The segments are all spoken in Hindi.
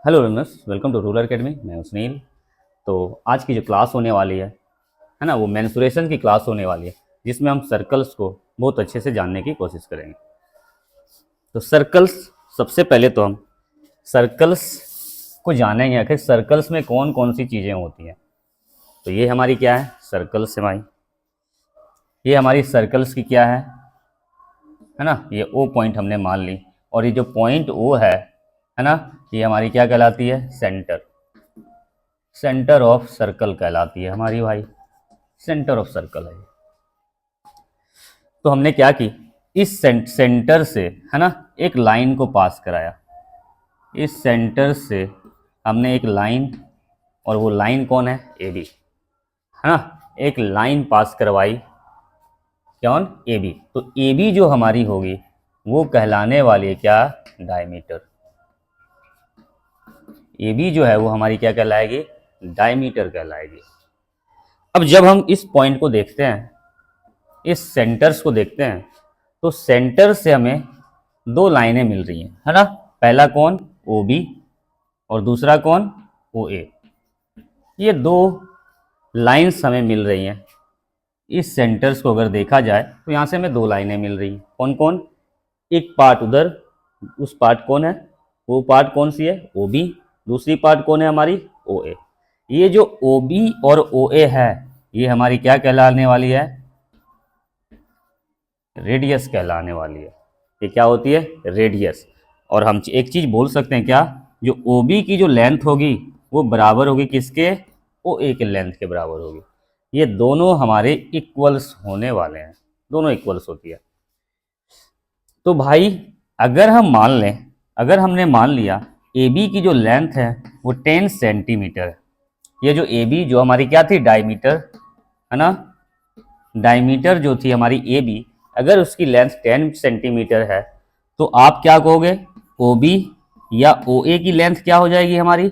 Hello learners, welcome to rural Academy. मैं हूं सुनील। तो आज की जो क्लास होने वाली है ना, वो मेंसुरेशन की क्लास होने वाली है, जिसमें हम सर्कल्स को बहुत अच्छे से जानने की कोशिश करेंगे। तो सर्कल्स, सबसे पहले तो हम सर्कल्स को जानेंगे आखिर सर्कल्स में कौन कौन सी चीज़ें होती हैं। तो ये हमारी क्या है, सर्कल्स है भाई। ये हमारी सर्कल्स की क्या है ना, ये ओ पॉइंट हमने मान ली, और ये जो पॉइंट ओ है ना, ये हमारी क्या कहलाती है, सेंटर ऑफ सर्कल कहलाती है हमारी भाई। सेंटर ऑफ सर्कल है। तो हमने क्या की, इस सेंटर से है ना एक लाइन को पास कराया। इस सेंटर से हमने एक लाइन, और वो लाइन कौन है, ए बी, है ना। एक लाइन पास करवाई, कौन, ए बी। तो ए बी जो हमारी होगी वो कहलाने वाली है क्या, डायमीटर। ए बी जो है वो हमारी क्या कहलाएगी, डायमीटर कहलाएगी। अब जब हम इस पॉइंट को देखते हैं, इस सेंटर्स को देखते हैं, तो सेंटर से हमें दो लाइनें मिल रही हैं, है ना। पहला कौन, ओ बी, और दूसरा कौन, ओ ए। ये दो लाइंस हमें मिल रही हैं। इस सेंटर्स को अगर देखा जाए तो यहाँ से हमें दो लाइनें मिल रही हैं। कौन कौन, एक पार्ट उधर, उस पार्ट कौन है, वो पार्ट कौन सी है, ओ बी। दूसरी पार्ट कौन है हमारी, ओ ए। ये जो ओ बी और ओ ए है, ये हमारी क्या कहलाने वाली है, रेडियस कहलाने वाली है। ये क्या होती है, रेडियस। और हम एक चीज बोल सकते हैं क्या, जो ओ बी की जो लेंथ होगी वो बराबर होगी किसके, ओ ए के लेंथ के बराबर होगी। ये दोनों हमारे इक्वल्स होने वाले हैं, दोनों इक्वल्स होती है। तो भाई अगर हम मान लें, अगर हमने मान लिया ए बी की जो लेंथ है वो 10 सेंटीमीटर है। ये जो ए बी जो हमारी क्या थी, डायमीटर, है ना। डायमीटर जो थी हमारी ए बी, अगर उसकी लेंथ 10 सेंटीमीटर है, तो आप क्या कहोगे, ओ बी या ओ ए की लेंथ क्या हो जाएगी हमारी,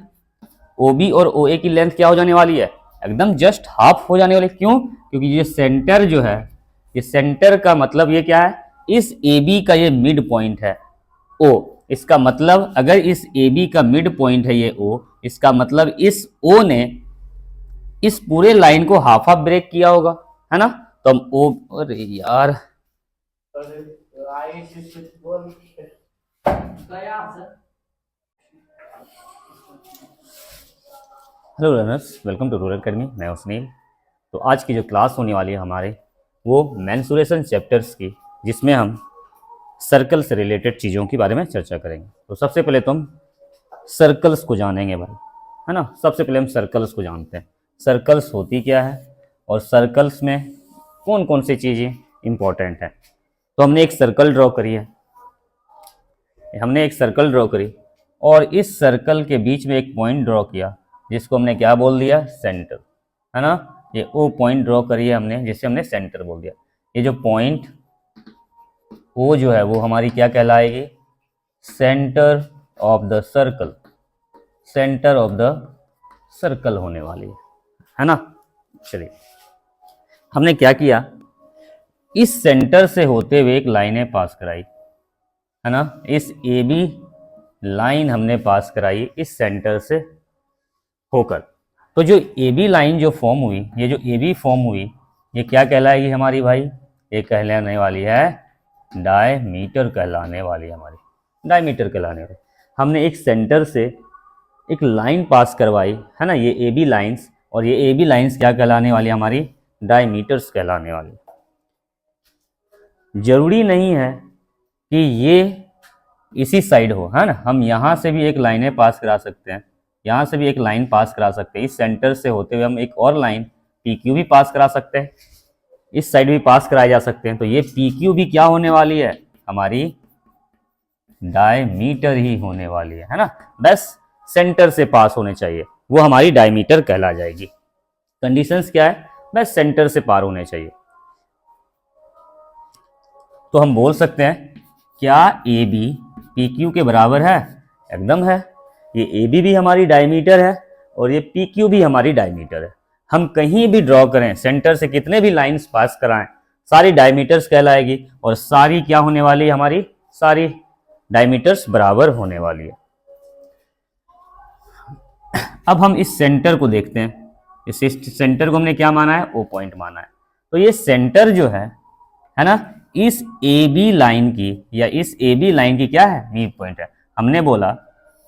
ओ बी और ओ ए की लेंथ क्या हो जाने वाली है, एकदम जस्ट हाफ हो जाने वाली। क्यों, क्योंकि ये सेंटर जो है, ये सेंटर का मतलब ये क्या है, इस ए बी का ये मिड पॉइंट है ओ। इसका मतलब अगर इस ए बी का मिड पॉइंट है ये ओ, इसका मतलब इस ओ ने इस पूरे लाइन को हाफ हाफ ब्रेक किया होगा, है ना। तो हम ओ, अरे यार, hello learners, welcome to rural Academy. मैं हूं सुनील। तो आज की जो क्लास होने वाली है हमारे, वो मेंसुरेशन चैप्टर्स की, जिसमें हम सर्कल से रिलेटेड चीज़ों के बारे में चर्चा करेंगे। तो सबसे पहले तो हम सर्कल्स को जानेंगे भाई, है ना। सबसे पहले हम सर्कल्स को जानते हैं, सर्कल्स होती क्या है, और सर्कल्स में कौन कौन सी चीज़ें इंपॉर्टेंट हैं। तो हमने एक सर्कल ड्रॉ करी है, हमने एक सर्कल ड्रॉ करी, और इस सर्कल के बीच में एक पॉइंट ड्रॉ किया, जिसको हमने क्या बोल दिया, सेंटर, है ना। ये ओ पॉइंट ड्रॉ करी है हमने, जिसे हमने सेंटर बोल दिया। ये जो पॉइंट ओ जो है वो हमारी क्या कहलाएगी, centre of the circle, centre of the circle होने वाली है ना। चलिए, हमने क्या किया, इस सेंटर से होते हुए एक लाइनें पास कराई, है ना। इस ए बी लाइन हमने पास कराई इस सेंटर से होकर। तो जो ए बी लाइन जो फॉर्म हुई, ये जो ए बी फॉर्म हुई, ये क्या कहलाएगी हमारी भाई, ये कहलाने वाली है डायमीटर, कहलाने वाली है हमारी, डायमीटर कहलाने वाली। हमने एक सेंटर से एक लाइन पास करवाई, है ना, ये ए बी लाइन्स, और ये ए बी लाइन्स क्या कहलाने वाली हमारी, डायमीटर्स कहलाने वाली। जरूरी नहीं है कि ये इसी साइड हो, है ना। हम यहाँ से भी एक लाइनें पास करा सकते हैं, यहाँ से भी एक लाइन पास करा सकते हैं। इस सेंटर से होते हुए हम एक और लाइन पी क्यू भी पास करा सकते हैं, इस साइड भी पास कराए जा सकते हैं। तो ये पी क्यू भी क्या होने वाली है, हमारी डायमीटर ही होने वाली है ना। बस सेंटर से पास होने चाहिए, वो हमारी डायमीटर कहला जाएगी। कंडीशंस क्या है, बस सेंटर से पार होने चाहिए। तो हम बोल सकते हैं, क्या ए बी पी क्यू के बराबर है, एकदम है। ये ए बी भी हमारी डायमीटर है, और ये पी क्यू भी हमारी डायमीटर है। हम कहीं भी ड्रॉ करें, सेंटर से कितने भी लाइंस पास कराएं, सारी डायमीटर्स कहलाएगी, और सारी क्या होने वाली है, हमारी सारी डायमीटर्स बराबर होने वाली है। अब हम इस सेंटर को देखते हैं। इस सेंटर को हमने क्या माना है, ओ पॉइंट माना है। तो ये सेंटर जो है ना, इस ए बी लाइन की या इस ए बी लाइन की क्या है, मिड पॉइंट है। हमने बोला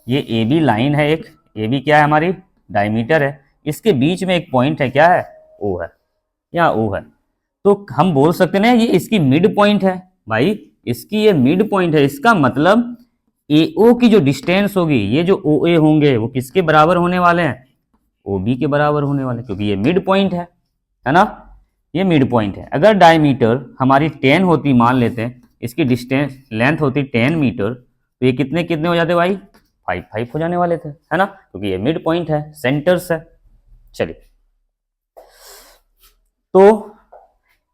ये ए बी लाइन है, एक ए बी क्या है हमारी, डायमीटर है, इसके बीच में एक पॉइंट है, क्या है, ओ है, यहाँ ओ है। तो हम बोल सकते ना ये इसकी मिड पॉइंट है भाई, इसकी ये मिड पॉइंट है। इसका मतलब ए ओ की जो डिस्टेंस होगी, ये जो ओ ए होंगे वो किसके बराबर होने वाले हैं, ओ बी के बराबर होने वाले, क्योंकि ये मिड पॉइंट है ना, ये मिड पॉइंट है। अगर डायमीटर हमारी 10 होती, मान लेते हैं इसकी डिस्टेंस लेंथ होती 10 मीटर, तो ये कितने कितने हो जाते भाई, 5 हो जाने वाले थे, है ना, क्योंकि ये मिड पॉइंट है, सेंटर्स है। चलिए, तो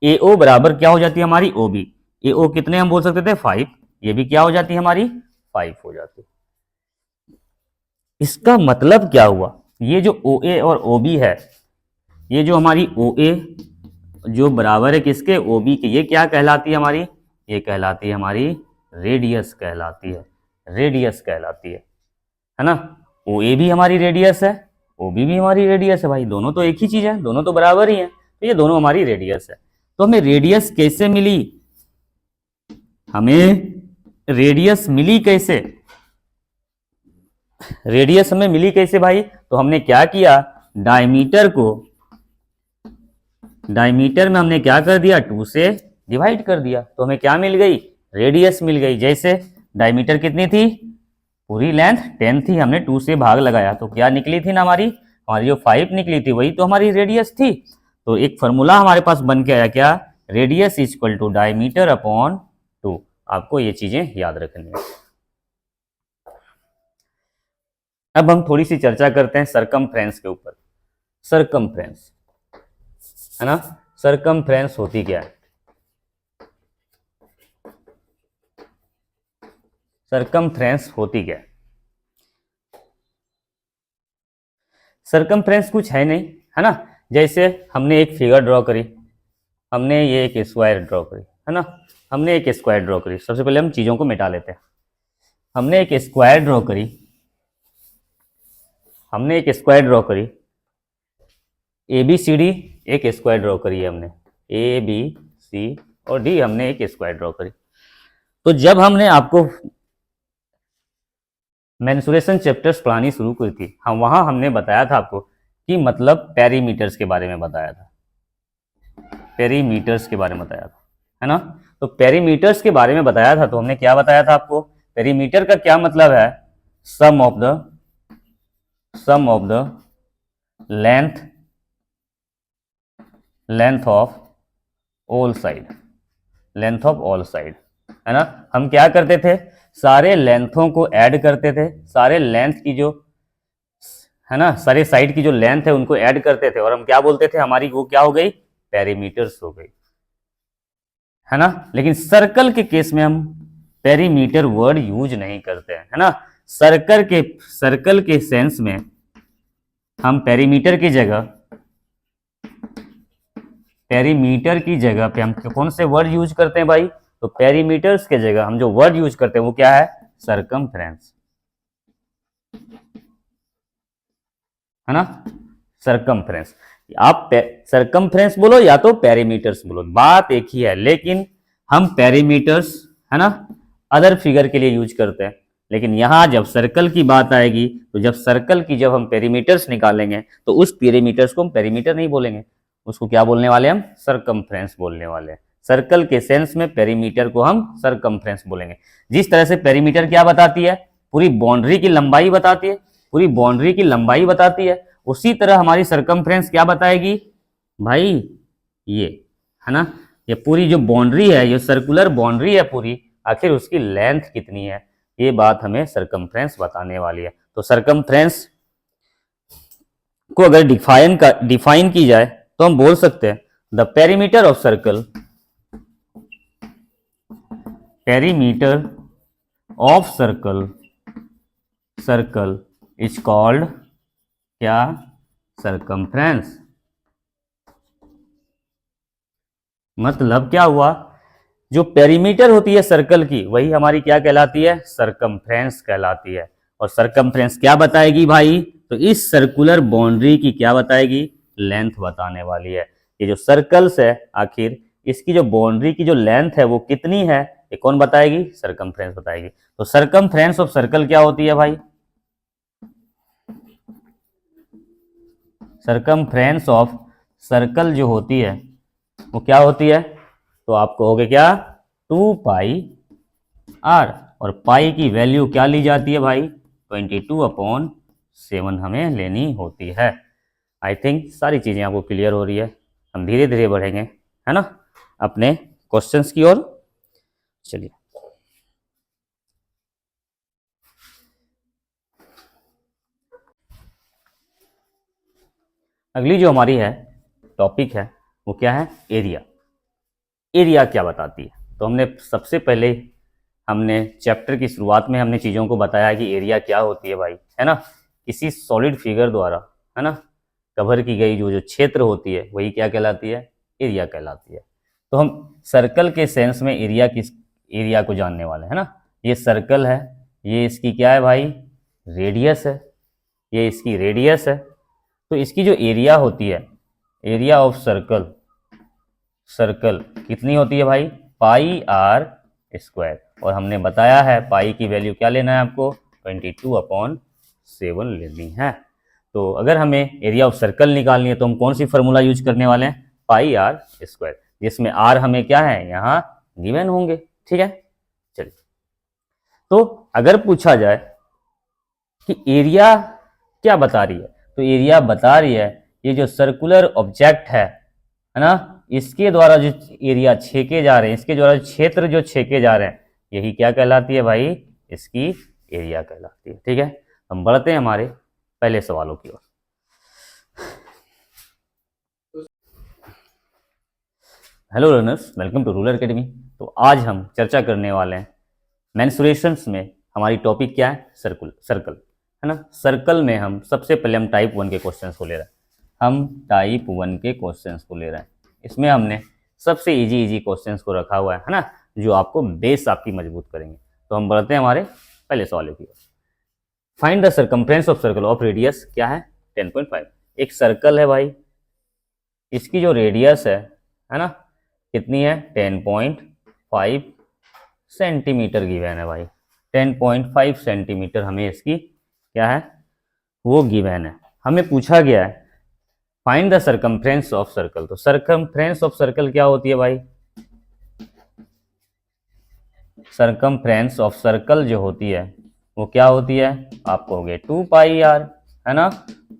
ए ओ बराबर क्या हो जाती है हमारी, ओ बी। ए ओ कितने हम बोल सकते थे, 5, ये भी क्या हो जाती है हमारी, 5 हो जाती। इसका मतलब क्या हुआ, ये जो ओ ए और ओ बी है, ये जो हमारी ओ ए जो बराबर है किसके, ओ बी के, ये क्या कहलाती है हमारी, ये कहलाती है हमारी रेडियस कहलाती है, रेडियस कहलाती है ना। ओ ए भी हमारी रेडियस है, ओ बी भी हमारी रेडियस है भाई, दोनों तो एक ही चीज है, दोनों तो बराबर ही है, तो ये दोनों हमारी रेडियस है। तो हमें रेडियस कैसे मिली, हमें रेडियस मिली कैसे, रेडियस हमें मिली कैसे भाई, तो हमने क्या किया, डायमीटर में हमने क्या कर दिया, 2 से डिवाइड कर दिया, तो हमें क्या मिल गई, रेडियस मिल गई। जैसे डायमीटर कितनी थी, पूरी लेंथ 10 थी, हमने 2 से भाग लगाया तो क्या निकली थी ना हमारी जो 5 निकली थी, वही तो हमारी रेडियस थी। तो एक फॉर्मूला हमारे पास बन के आया, क्या, radius is equal to diameter upon 2। आपको ये चीजें याद रखनी है। अब हम थोड़ी सी चर्चा करते हैं सरकमफ्रेंस के ऊपर। सरकमफ्रेंस है ना, सरकमफ्रेंस होती क्या है, सरकमफ्रेंस होती क्या है, सरकमफ्रेंस कुछ है नहीं, है ना। जैसे हमने एक फिगर ड्रॉ करी, हमने ये एक स्क्वायर ड्रॉ करी, है ना, हमने एक स्क्वायर ड्रॉ करी। सबसे पहले हम चीजों को मिटा लेते हैं। हमने एक स्क्वायर ड्रॉ करी, हमने एक स्क्वायर ड्रॉ करी, ए बी सी डी एक स्क्वायर ड्रॉ करी है हमने, ए बी सी और डी हमने एक स्क्वायर ड्रॉ करी। तो जब हमने आपको मेंसुरेशन चैप्टर्स पढ़ानी शुरू की थी, हम वहां हमने बताया था आपको कि मतलब पेरीमीटर्स के बारे में बताया था, पेरीमीटर्स के बारे में बताया था, है ना। तो पेरीमीटर्स के बारे में बताया था, तो हमने क्या बताया था आपको, पेरीमीटर का क्या मतलब है, sum of the length of all side, length of all side, है ना। हम क्या करते थे, सारे लेंथों को ऐड करते थे, सारे लेंथ की जो है ना, सारे साइड की जो लेंथ है उनको ऐड करते थे, और हम क्या बोलते थे, हमारी वो क्या हो गई, पेरीमीटर्स हो गई, है ना। लेकिन सर्कल के केस में हम पेरीमीटर वर्ड यूज नहीं करते हैं, है ना। सर्कल के सेंस में हम पेरीमीटर की जगह पे हम कौन से वर्ड यूज करते हैं भाई, तो पेरीमीटर्स के जगह हम जो वर्ड यूज करते हैं वो क्या है, सरकमफ्रेंस, है ना, सरकमफ्रेंस। आप सरकमफ्रेंस बोलो या तो पेरीमीटर्स बोलो, बात एक ही है, लेकिन हम पेरीमीटर्स, है ना, अदर फिगर के लिए यूज करते हैं। लेकिन यहां जब सर्कल की बात आएगी, तो जब हम पेरीमीटर्स निकालेंगे, तो उस पेरीमीटर्स को हम पेरीमीटर नहीं बोलेंगे, उसको क्या बोलने वाले हम, सरकमफ्रेंस बोलने वाले हैं। सर्कल के सेंस में पेरीमीटर को हम सरकमफ्रेंस बोलेंगे। जिस तरह से पेरीमीटर क्या बताती है, पूरी बाउंड्री की लंबाई बताती है, पूरी बाउंड्री की लंबाई बताती है, उसी तरह हमारी सरकमफ्रेंस क्या बताएगी भाई, ये, है ना, ये पूरी जो बाउंड्री है, ये सर्कुलर बाउंड्री है पूरी, आखिर उसकी लेंथ कितनी है, ये बात हमें सरकमफ्रेंस बताने वाली है। तो सरकमफ्रेंस को अगर डिफाइन की जाए तो हम बोल सकते हैं, the perimeter of circle, perimeter of circle is called क्या, सरकमफ्रेंस। मतलब क्या हुआ, जो पेरीमीटर होती है सर्कल की, वही हमारी क्या कहलाती है, सरकमफ्रेंस कहलाती है। और सरकमफ्रेंस क्या बताएगी भाई, तो इस सर्कुलर बाउंड्री की क्या बताएगी, लेंथ बताने वाली है। ये जो सर्कल्स है आखिर इसकी जो बाउंड्री की जो लेंथ है वो कितनी है, ये कौन बताएगी, सरकमफ्रेंस बताएगी। तो सरकमफ्रेंस ऑफ सर्कल क्या होती है भाई, सरकमफ्रेंस ऑफ सर्कल जो होती है वो क्या होती है, तो आपको हो गया क्या 2 पाई आर, और पाई की वैल्यू क्या ली जाती है भाई 22/7 हमें लेनी होती है। आई थिंक सारी चीज़ें आपको क्लियर हो रही है। हम धीरे धीरे बढ़ेंगे है ना अपने क्वेश्चंस की ओर। चलिए अगली जो हमारी है टॉपिक है वो क्या है, एरिया। एरिया क्या बताती है, तो हमने सबसे पहले हमने चैप्टर की शुरुआत में हमने चीज़ों को बताया कि एरिया क्या होती है भाई, है ना, किसी सॉलिड फिगर द्वारा है ना कवर की गई जो जो क्षेत्र होती है वही क्या कहलाती है, एरिया कहलाती है। तो हम सर्कल के सेंस में एरिया किस एरिया को जानने वाले हैं ना, ये सर्कल है, ये इसकी क्या है भाई रेडियस है, ये इसकी रेडियस है। तो इसकी जो एरिया होती है, एरिया ऑफ सर्कल, सर्कल कितनी होती है भाई पाई आर स्क्वायर, और हमने बताया है पाई की वैल्यू क्या लेना है आपको 22/7 लेनी है। तो अगर हमें एरिया ऑफ सर्कल निकालनी है तो हम कौन सी फॉर्मूला यूज करने वाले हैं, पाई आर स्क्वायर, जिसमें आर हमें क्या है यहाँ गिवन होंगे, ठीक है। चलिए तो अगर पूछा जाए कि एरिया क्या बता रही है, तो एरिया बता रही है ये जो सर्कुलर ऑब्जेक्ट है ना, इसके द्वारा जो एरिया छेके जा रहे हैं, इसके द्वारा क्षेत्र जो छेके जा रहे हैं यही क्या कहलाती है भाई, इसकी एरिया कहलाती है, ठीक है। हम बढ़ते हैं हमारे पहले सवालों की ओर। Hello learners, welcome to rural academy. तो आज हम चर्चा करने वाले हैं मेंसुरेशंस में हमारी टॉपिक क्या है, सर्कल है ना। सर्कल में हम सबसे पहले हम टाइप 1 के क्वेश्चंस को ले रहे हैं, हम टाइप 1 के क्वेश्चंस को ले रहे हैं। इसमें हमने सबसे इजी क्वेश्चंस को रखा हुआ है ना, जो आपको बेस आपकी मजबूत करेंगे। तो हम बढ़ते हैं हमारे पहले सवाल की ओर। Find the circumference of circle of radius क्या है 10.5। एक सर्कल है भाई, इसकी जो रेडियस है ना कितनी है 10.5 सेंटीमीटर गिवन है भाई, 10.5 सेंटीमीटर हमें इसकी क्या है वो गिवन है। हमें पूछा गया है find the circumference of circle. तो सर्कमफ्रेंस ऑफ सर्कल क्या होती है भाई, सर्कमफ्रेंस ऑफ सर्कल जो होती है वो क्या होती है, आपको हो गया 2 पाई आर है ना,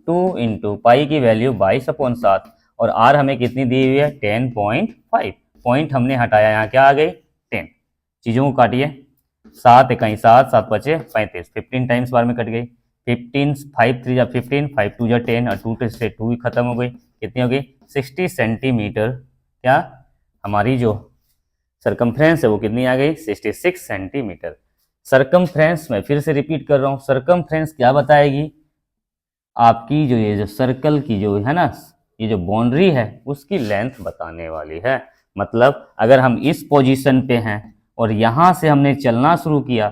2 इंटू पाई की वैल्यू 22/7 और आर हमें कितनी दी हुई है 10.5, पॉइंट हमने हटाया यहाँ क्या आ गई 10, चीज़ों को काटिए 7 इकाई 7, 7 बचे 35, 15 टाइम्स बार में कट गई, 15 5 3 15, 5 2 10 और 2 से 2 खत्म हो गई, कितनी हो गई 60 सेंटीमीटर। क्या हमारी जो सरकमफ्रेंस है वो कितनी आ गई 66 सेंटीमीटर। सरकमफ्रेंस में फिर से रिपीट कर रहा हूँ, सरकमफ्रेंस क्या बताएगी, आपकी जो ये जो सर्कल की जो है ना ये जो बाउंड्री है उसकी लेंथ बताने वाली है। मतलब अगर हम इस पोजीशन पे हैं और यहाँ से हमने चलना शुरू किया,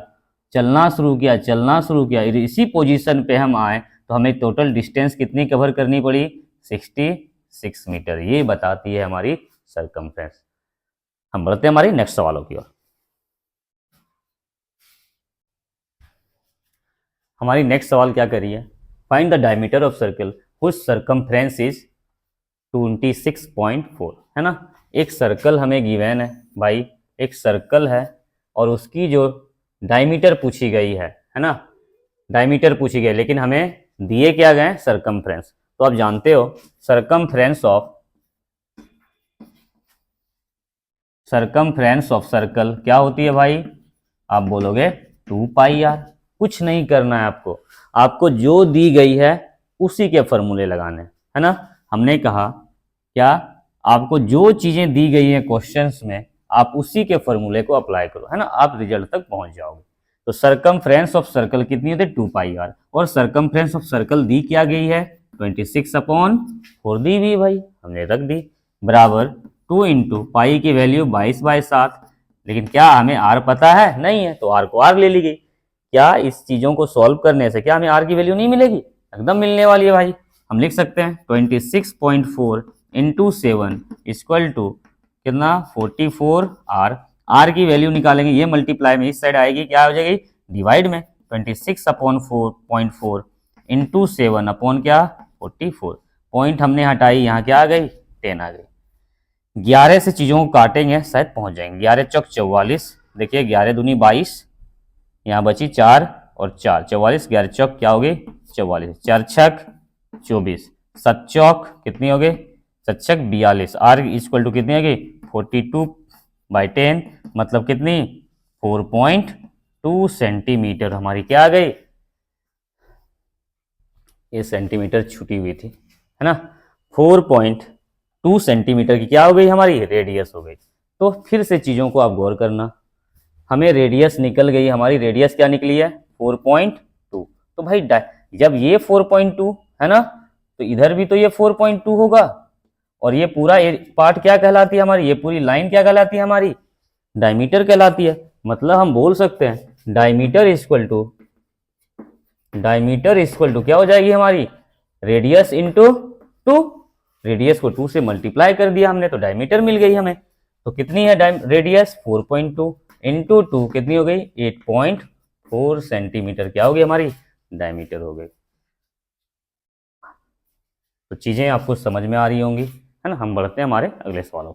इसी पोजीशन पे हम आए तो हमें टोटल डिस्टेंस कितनी कवर करनी पड़ी 66 मीटर, ये बताती है हमारी सरकमफ्रेंस। हम बढ़ते हैं हमारी नेक्स्ट सवालों की ओर। हमारी नेक्स्ट सवाल क्या करी है, find the diameter of circle whose circumference is 26.4 है ना। एक सर्कल हमें गिवन है भाई, एक सर्कल है और उसकी जो डायमीटर पूछी गई है ना, डायमीटर पूछी गई, लेकिन हमें दिए क्या गए सर्कमफ्रेंस। तो आप जानते हो सर्कमफ्रेंस ऑफ सर्कल क्या होती है भाई, आप बोलोगे 2 पाई आर। कुछ नहीं करना है आपको जो दी गई है उसी के फॉर्मूले लगाने है ना। हमने कहा क्या आपको जो चीजें दी गई हैं क्वेश्चंस में आप उसी के फॉर्मूले को अप्लाई करो है ना, आप रिजल्ट तक पहुंच जाओगे। तो सर्कमफ्रेंस ऑफ सर्कल कितनी होती है 2 पाई आर, और सर्कमफ्रेंस ऑफ सर्कल दी क्या गई है 26/4 दी हुई भाई, हमने रख दी बराबर 2 इंटू पाई की वैल्यू 22/7। लेकिन क्या हमें आर पता है, नहीं है, तो आर को आर ले ली गई। क्या इस चीजों को सॉल्व करने से क्या हमें आर की वैल्यू नहीं मिलेगी, एकदम मिलने वाली है भाई। हम लिख सकते हैं 26.4 इंटू 7 इक्वल टू कितना 44 आर। आर की वैल्यू निकालेंगे, ये मल्टीप्लाई में इस साइड आएगी, क्या हो जाएगी डिवाइड में 26/4.4 इंटू 7 अपॉन क्या 44। पॉइंट हमने हटाई, यहाँ क्या आ गई 10 आ गई। 11 से चीज़ों को काटेंगे शायद पहुंच जाएंगे। 11 चौक 44, देखिए 11 दूनी 22, यहाँ बची 4 और 4 44, 11 चौक क्या हो गई 44, 4 छक 24, 7 चौक कितनी हो गई 7 छक 42। आर इक्वल टू कितनी हो गई 42/10, मतलब कितनी 4.2 सेंटीमीटर हमारी क्या आ गई, ये सेंटीमीटर छुटी हुई थी है ना। 4.2 सेंटीमीटर की क्या हो गई हमारी रेडियस हो गई। तो फिर से चीज़ों को आप गौर करना, हमें रेडियस निकल गई, हमारी रेडियस क्या निकली है 4.2। तो भाई जब ये 4.2 है ना, तो इधर भी तो ये 4.2 होगा, और ये पूरा पार्ट क्या कहलाती है हमारी, ये पूरी लाइन क्या कहलाती है हमारी डायमीटर कहलाती है। मतलब हम बोल सकते हैं डायमीटर इक्वल टू क्या हो जाएगी हमारी रेडियस इंटू 2। रेडियस को 2 से मल्टीप्लाई कर दिया हमने तो डायमीटर मिल गई हमें। तो कितनी है रेडियस 4.2 इंटू 2 कितनी हो गई 8.4 सेंटीमीटर क्या हो गई हमारी डायमीटर हो गई। तो चीजें आपको समझ में आ रही होंगी है ना। हम बढ़ते हैं हमारे अगले सवालों।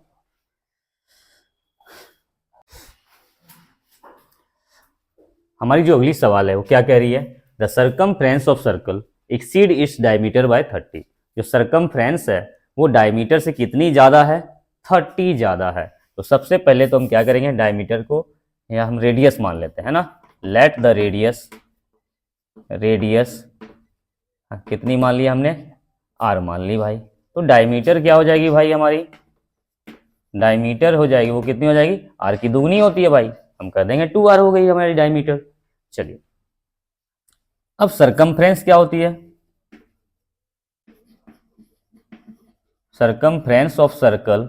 हमारी जो अगली सवाल है वो क्या कह रही है, the circumference of circle exceed its diameter by 30। जो सर्कमफ्रेंस है वो डायमीटर से कितनी ज्यादा है 30 ज्यादा है। तो सबसे पहले तो हम क्या करेंगे डायमीटर को या हम रेडियस मान लेते हैं ना। लेट द रेडियस कितनी मान ली हमने आर मान ली भाई। तो डायमीटर क्या हो जाएगी भाई हमारी, डायमीटर हो जाएगी वो कितनी हो जाएगी आर की दुगनी होती है भाई, हम कर देंगे 2r हो गई हमारी डायमीटर। चलिए अब सरकमफ्रेंस क्या होती है, सरकमफ्रेंस ऑफ सर्कल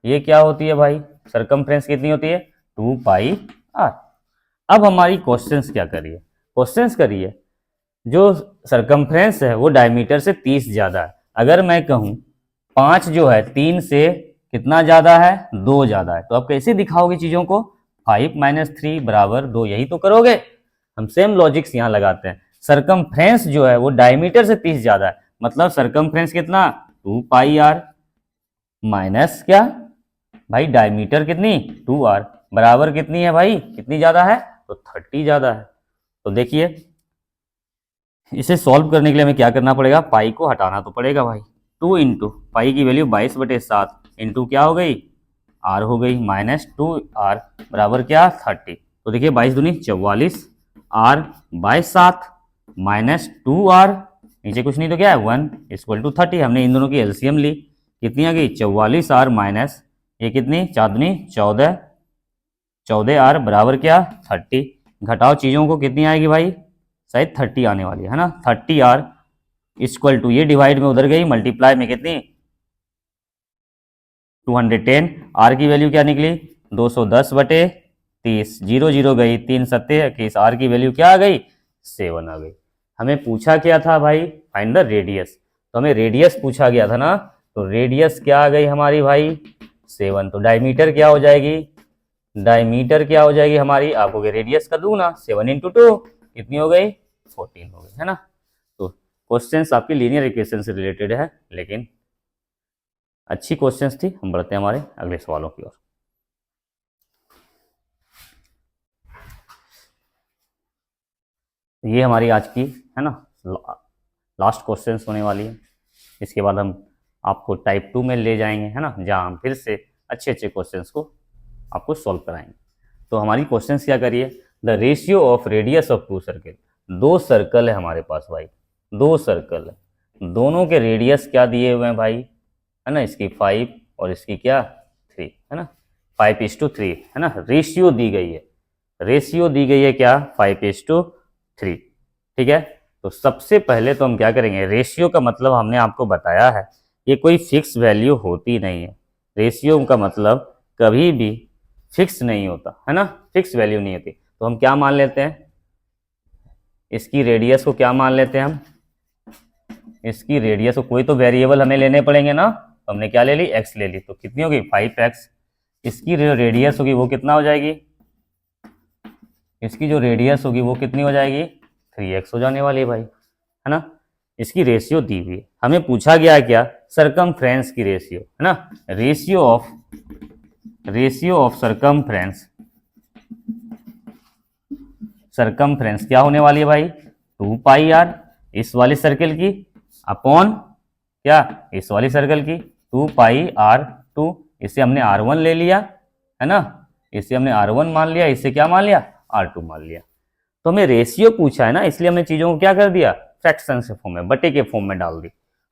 ये क्या होती है भाई, सरकमफ्रेंस कितनी होती है 2πr। अब हमारी क्वेश्चंस क्या करिए, क्वेश्चंस करिए जो सरकमफ्रेंस है वो डायमीटर से 30 ज्यादा है। अगर मैं कहूं 5 जो है 3 से कितना ज्यादा है 2 ज्यादा है, तो आप कैसे दिखाओगे चीजों को 5 - 3 = 2, यही तो करोगे। हम सेम लॉजिक्स यहाँ लगाते हैं। सरकमफ्रेंस जो है वो डायमीटर से 30 ज्यादा है, मतलब सरकमफ्रेंस कितना 2πr माइनस क्या भाई डायमीटर कितनी 2r बराबर कितनी है भाई, कितनी ज्यादा है तो 30 ज्यादा है। तो देखिए इसे सॉल्व करने के लिए हमें क्या करना पड़ेगा, पाई को हटाना तो पड़ेगा भाई। 2 इंटू पाई की वैल्यू 22/7 इंटू क्या हो गई आर हो गई -2r बराबर क्या 30। तो देखिए 22 दूनी 44 r/7 -2r नीचे कुछ नहीं तो क्या है 1 = 30। हमने इन दोनों की एलसीएम ली, कितनी आ गई 44r माइनस ये कितनी 4 दूनी 14r बराबर क्या 30। घटाओ चीज़ों को कितनी आएगी भाई शायद 30 आने वाली है ना। 30r इक्वल टू ये डिवाइड में उधर गई मल्टीप्लाई में कितनी 210। आर की वैल्यू क्या निकली 210/30, 0 0 गई 3 7 21, आर की वैल्यू क्या आ गई 7 आ गई। हमें पूछा क्या था भाई फाइंड द रेडियस, तो हमें रेडियस पूछा गया था ना। तो रेडियस क्या आ गई हमारी भाई 7। तो डायमीटर क्या हो जाएगी, डायमीटर क्या हो जाएगी हमारी, आपको रेडियस का दूना 7 × 2 कितनी हो गई 14 हो गई है ना। तो क्वेश्चंस आपके लीनियर इक्वेशन से रिलेटेड है, लेकिन अच्छी क्वेश्चंस थी। हम बढ़ते हैं हमारे अगले सवालों की ओर। ये हमारी आज की है ना लास्ट क्वेश्चंस होने वाली है। इसके बाद हम आपको टाइप 2 में ले जाएंगे है ना, जहाँ हम फिर से अच्छे अच्छे क्वेश्चंस को आपको सॉल्व कराएंगे। तो हमारी क्वेश्चंस क्या करिए, the ratio of radius of 2 circle. 2 circle है हमारे पास भाई, 2 सर्कल है, दोनों के रेडियस क्या दिए हुए हैं भाई है ना, इसकी 5 और इसकी क्या 3 है ना, 5:3 है ना। रेशियो दी गई है, रेशियो दी गई है क्या 5:3 ठीक है। तो सबसे पहले तो हम क्या करेंगे, रेशियो का मतलब हमने आपको बताया है ये कोई फिक्स वैल्यू होती नहीं है। रेशियो का मतलब कभी भी फिक्स नहीं होता है ना, फिक्स वैल्यू नहीं होती। तो हम क्या मान लेते हैं, इसकी रेडियस को क्या मान लेते हैं हम इसकी रेडियस, तो कोई तो वेरिएबल हमें लेने पड़ेंगे ना, तो हमने क्या ले ली, x ले ली, तो कितनी होगी 5x। इसकी जो रेडियस होगी वो कितना हो जाएगी, इसकी जो रेडियस होगी वो कितनी हो जाएगी 3x हो जाने वाली है भाई, है ना। इसकी रेशियो दी हुई है, हमें पूछा गया है क्या, सरकमफ्रेंस की रेशियो, है ना। रेशियो ऑफ सरकमफ्रेंस क्या होने वाली है भाई, 2πr इस वाली सर्कल की अपॉन क्या, इस वाली सर्कल की 2πr2, इसे हमने r1 ले लिया, है ना, इसे हमने r1 मान लिया, इसे क्या मान लिया, r2 मान लिया। तो हमें रेशियो पूछा है ना, इसलिए हमने चीजों को क्या कर दिया, फ्रैक्शन से फॉर्म में, बटे के फॉर्म में डाल दी।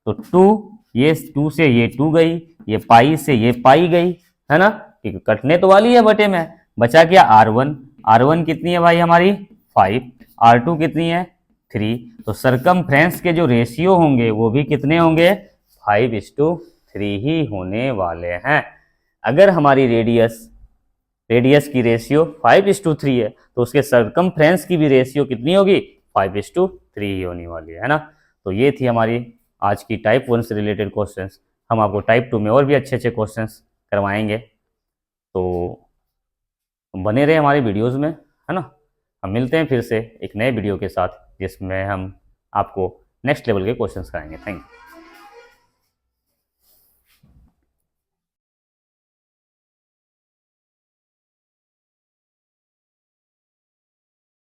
तो 2, ये 2 से ये 2 गई, ये पाई से ये पाई गई, है ना, ठीक, कटने तो वाली है बटे में, बचा क्या r1 कितनी है भाई हमारी 5, r2 कितनी है 3। तो सरकमफ्रेंस के जो रेशियो होंगे वो भी कितने होंगे, 5:3 ही होने वाले हैं। अगर हमारी रेडियस की रेशियो 5:3 है, तो उसके सरकमफ्रेंस की भी रेशियो कितनी होगी, 5:3 ही होने वाली है ना। तो ये थी हमारी आज की टाइप 1 से रिलेटेड क्वेश्चंस। हम आपको टाइप 2 में और भी अच्छे अच्छे क्वेश्चंस करवाएंगे, तो बने रहे हमारी वीडियोस में, है ना। हम मिलते हैं फिर से एक नए वीडियो के साथ, जिसमें हम आपको नेक्स्ट लेवल के क्वेश्चंस कराएंगे। Thank you.